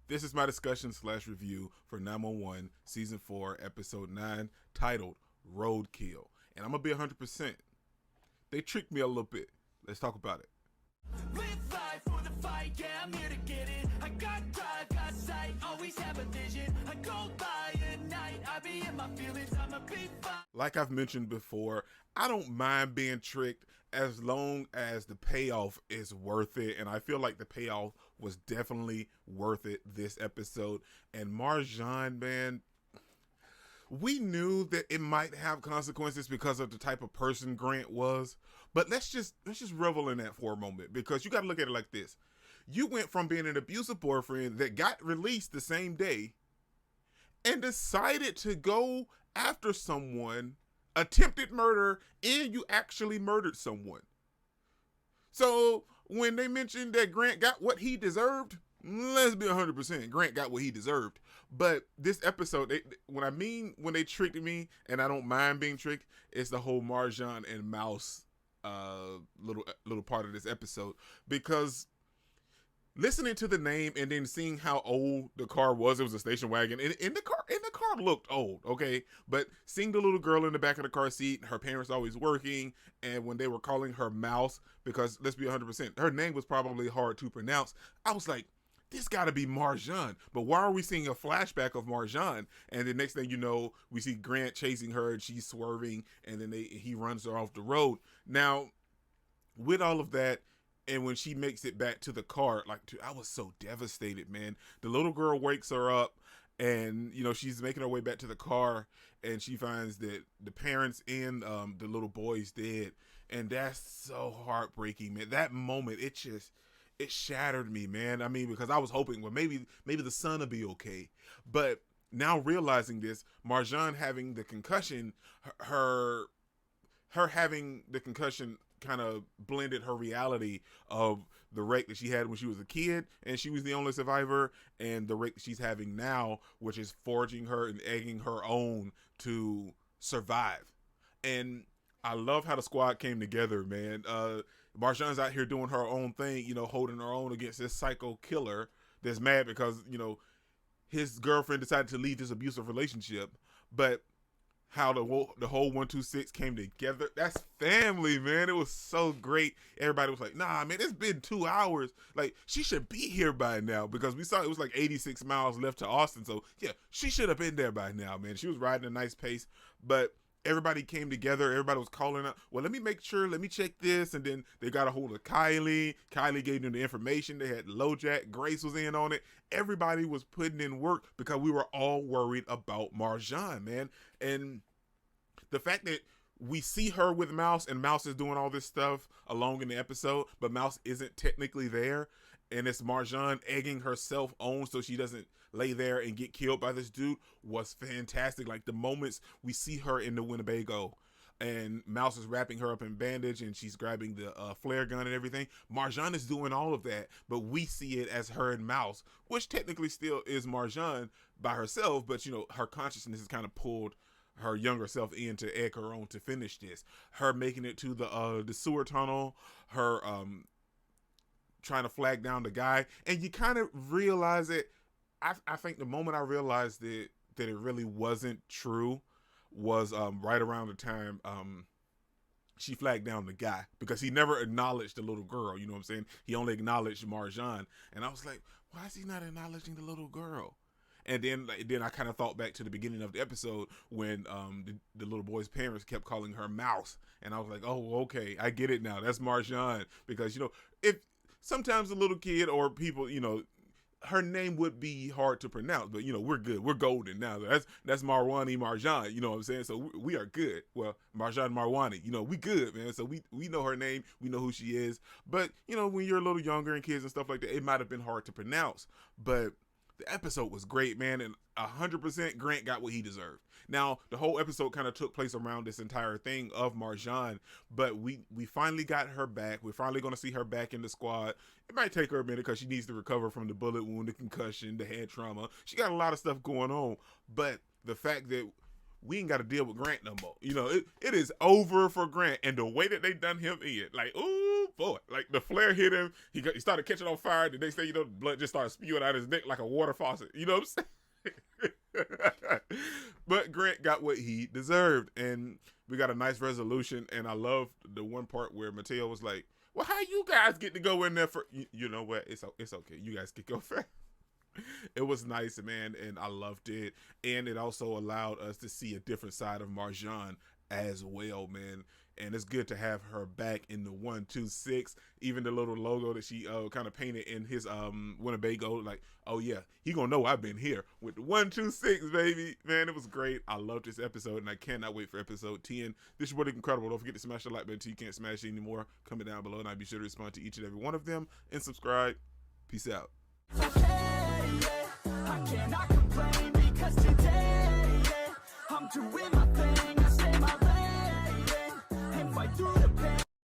This is my discussion slash review for 911 Season 4, Episode 9, titled Roadkill. And I'm going to be 100%. They tricked me a little bit. Let's talk about it. Live life for the fight, yeah, I'm here to get it. I got drive, got sight, always have a vision. I go by at night, I be in my feelings, I'm a big fight. Like I've mentioned before, I don't mind being tricked as long as the payoff is worth it. And I feel like the payoff was definitely worth it this episode. And MARJAN, man, we knew that it might have consequences because of the type of person Grant was. But let's just revel in that for a moment, because you got to look at it like this. You went from being an abusive boyfriend that got released the same day and decided to go after someone, attempted murder, and you actually murdered someone. So when they mentioned that Grant got what he deserved, let's be 100%. Grant got what he deserved. But this episode, when they tricked me, and I don't mind being tricked, it's the whole MARJAN and Mouse little part of this episode. Because listening to the name and then seeing how old the car was, it was a station wagon, and the car looked old, okay? But seeing the little girl in the back of the car seat, her parents always working, and when they were calling her Mouse, because let's be 100%, her name was probably hard to pronounce, I was like, this gotta be MARJAN. But why are we seeing a flashback of MARJAN? And the next thing you know, we see Grant chasing her and she's swerving, and then he runs her off the road. Now, with all of that, and when she makes it back to the car, I was so devastated, man. The little girl wakes her up, and she's making her way back to the car, and she finds that the parents and the little boy's dead, and that's so heartbreaking, man. That moment, it shattered me, man. I mean, because I was hoping, well, maybe the son will be okay, but now realizing this, MARJAN having the concussion, her having the concussion kind of blended her reality of the wreck that she had when she was a kid and she was the only survivor, and the wreck that she's having now, which is forging her and egging her on to survive. And I love how the squad came together, man. MARJAN's out here doing her own thing, holding her own against this psycho killer that's mad because, his girlfriend decided to leave this abusive relationship. But how the whole 126 came together, that's family, man. It was so great. Everybody was like, nah, man, it's been 2 hours. Like, she should be here by now, because we saw it was like 86 miles left to Austin. So yeah, she should have been there by now, man. She was riding a nice pace, but everybody came together. Everybody was calling out, well, let me check this. And then they got a hold of Kylie. Kylie gave them the information. They had LoJack. Grace was in on it. Everybody was putting in work because we were all worried about MARJAN, man. And the fact that we see her with Mouse, and Mouse is doing all this stuff along in the episode, but Mouse isn't technically there, and it's MARJAN egging herself on so she doesn't lay there and get killed by this dude, was fantastic. Like, the moments we see her in the Winnebago and Mouse is wrapping her up in bandage and she's grabbing the flare gun and everything, MARJAN is doing all of that, but we see it as her and Mouse, which technically still is MARJAN by herself, but her consciousness is kind of pulled her younger self in to egg her on to finish this. Her making it to the sewer tunnel, her trying to flag down the guy, and you kind of realize it. I think the moment I realized that it really wasn't true was right around the time she flagged down the guy, because he never acknowledged the little girl. You know what I'm saying? He only acknowledged MARJAN, and I was like, why is he not acknowledging the little girl? And then I kind of thought back to the beginning of the episode when the little boy's parents kept calling her Mouse, and I was like, oh, okay, I get it now. That's MARJAN, because if sometimes a little kid or people, her name would be hard to pronounce, but we're good. We're golden now. That's Marwani MARJAN. You know what I'm saying? So we are good. Well, MARJAN Marwani. We good, man. So we know her name. We know who she is. But when you're a little younger and kids and stuff like that, it might have been hard to pronounce. But the episode was great, man, and 100% Grant got what he deserved. Now, the whole episode kind of took place around this entire thing of MARJAN, but we finally got her back. We're finally going to see her back in the squad. It might take her a minute because she needs to recover from the bullet wound, the concussion, the head trauma. She got a lot of stuff going on, but the fact that we ain't got to deal with Grant no more. It is over for Grant, and the way that they done him in, like, ooh, for it. Like the flare hit him, he started catching on fire. The next thing you know, blood just started spewing out his neck like a water faucet. You know what I'm saying? But Grant got what he deserved, and we got a nice resolution. And I love the one part where Mateo was like, "Well, how you guys get to go in there for? You know what? It's okay. You guys can go first." It was nice, man, and I loved it. And it also allowed us to see a different side of Marjan as well, man. And it's good to have her back in the 126. Even the little logo that she kind of painted in his Winnebago, like, oh yeah, he gonna know I've been here with the 126, baby. Man, it was great. I loved this episode, and I cannot wait for episode 10. This is really incredible. Don't forget to smash the like button until you can't smash it anymore. Comment down below, and I'll be sure to respond to each and every one of them. And subscribe. Peace out. I cannot complain because today, I'm doing my